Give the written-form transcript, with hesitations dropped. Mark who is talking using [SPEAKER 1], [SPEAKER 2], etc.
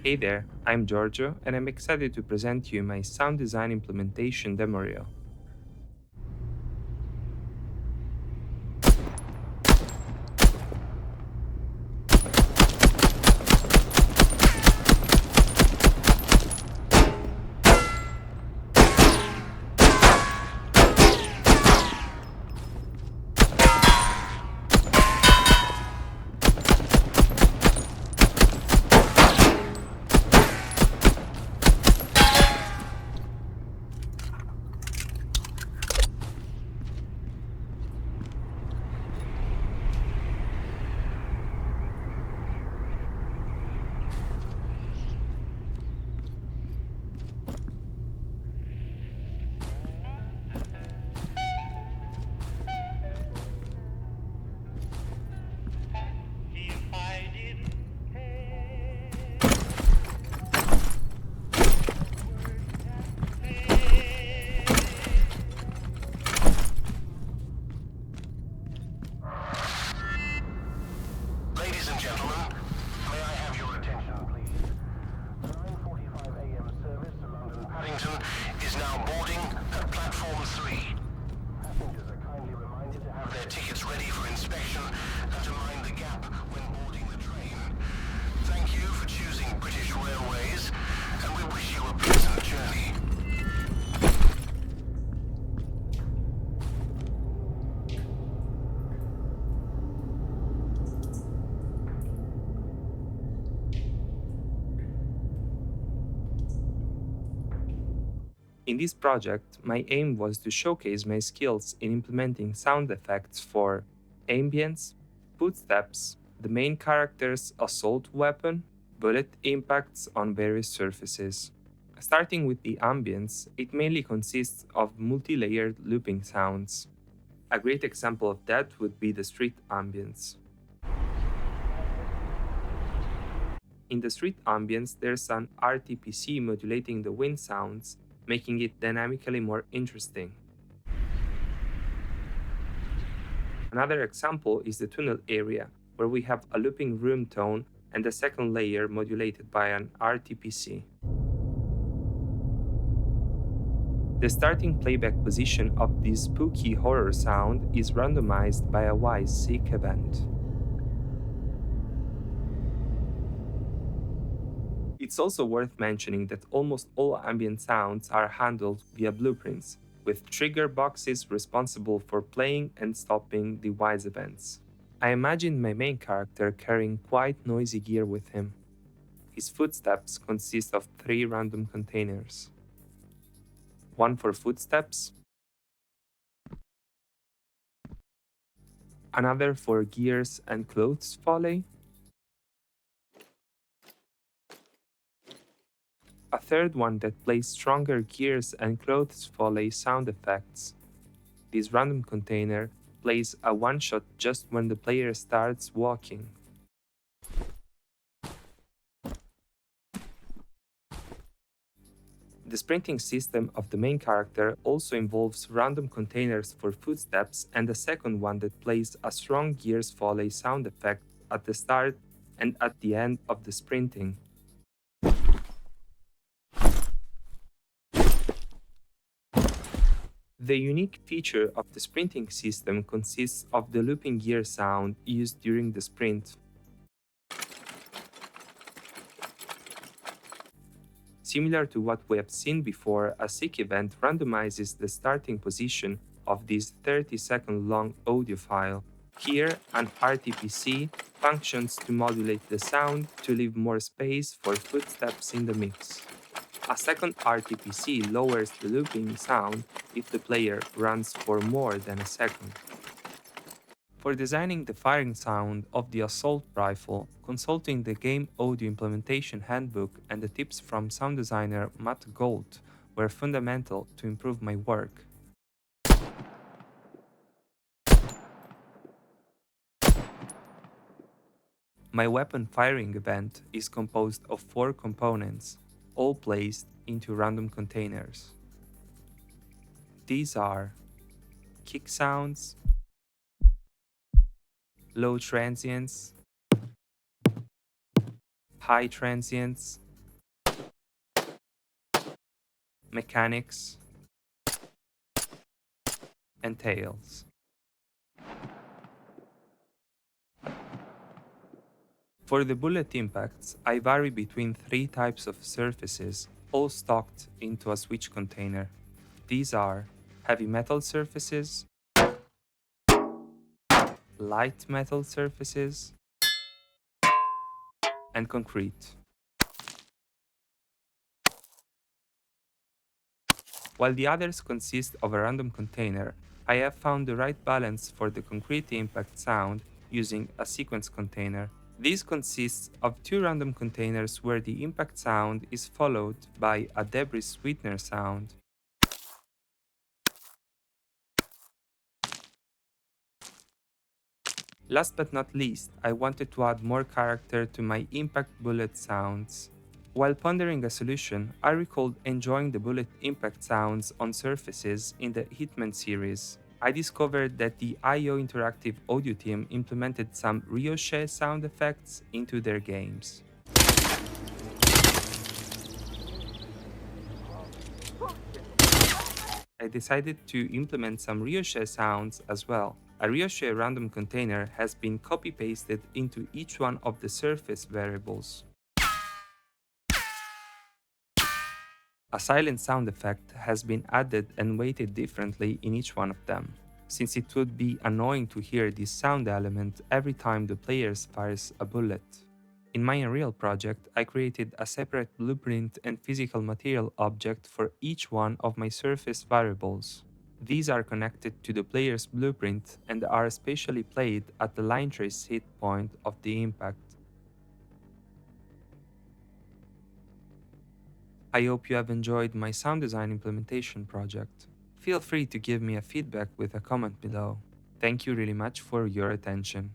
[SPEAKER 1] Hey there, I'm Giorgio and I'm excited to present you my sound design implementation demo reel.
[SPEAKER 2] If I didn't care, words have failed. Ladies and gentlemen, may I have your attention, please? The 9:45 a.m. service to London Paddington is now boarding at platform 3. Passengers are kindly reminded to have their tickets ready for inspection and to mind the gap when boarding the train. Thank you for choosing British Railways, and we wish you a pleasant journey.
[SPEAKER 1] In this project, my aim was to showcase my skills in implementing sound effects for ambience, footsteps, the main character's assault weapon, bullet impacts on various surfaces. Starting with the ambience, it mainly consists of multi-layered looping sounds. A great example of that would be the street ambience. In the street ambience, there's an RTPC modulating the wind sounds, making it dynamically more interesting. Another example is the tunnel area, where we have a looping room tone and the second layer modulated by an RTPC. The starting playback position of this spooky horror sound is randomized by a Wwise seek event. It's also worth mentioning that almost all ambient sounds are handled via blueprints, with trigger boxes responsible for playing and stopping the Wwise events. I imagined my main character carrying quite noisy gear with him. His footsteps consist of 3 random containers. One for footsteps, another for gears and clothes folly, a third one that plays stronger gears and clothes folly sound effects. This random container plays a one-shot just when the player starts walking. The sprinting system of the main character also involves random containers for footsteps and a second one that plays a strong gears folly sound effect at the start and at the end of the sprinting. The unique feature of the sprinting system consists of the looping gear sound used during the sprint. Similar to what we have seen before, a seek event randomizes the starting position of this 30-second long audio file. Here, an RTPC functions to modulate the sound to leave more space for footsteps in the mix. A second RTPC lowers the looping sound if the player runs for more than a second. For designing the firing sound of the assault rifle, consulting the Game Audio Implementation Handbook and the tips from sound designer Matt Gold were fundamental to improve my work. My weapon firing event is composed of 4 components, all placed into random containers. These are kick sounds, low transients, high transients, mechanics, and tails. For the bullet impacts, I vary between three types of surfaces, all stocked into a switch container. These are heavy metal surfaces, light metal surfaces, and concrete. While the others consist of a random container, I have found the right balance for the concrete impact sound using a sequence container. This consists of two random containers where the impact sound is followed by a debris sweetener sound. Last but not least, I wanted to add more character to my impact bullet sounds. While pondering a solution, I recalled enjoying the bullet impact sounds on surfaces in the Hitman series. I discovered that the IO Interactive audio team implemented some ricochet sound effects into their games. I decided to implement some ricochet sounds as well. A ricochet random container has been copy-pasted into each one of the surface variables. A silent sound effect has been added and weighted differently in each one of them, since it would be annoying to hear this sound element every time the player fires a bullet. In my Unreal project, I created a separate blueprint and physical material object for each one of my surface variables. These are connected to the player's blueprint and are spatially played at the line trace hit point of the impact. I hope you have enjoyed my sound design implementation project. Feel free to give me a feedback with a comment below. Thank you really much for your attention.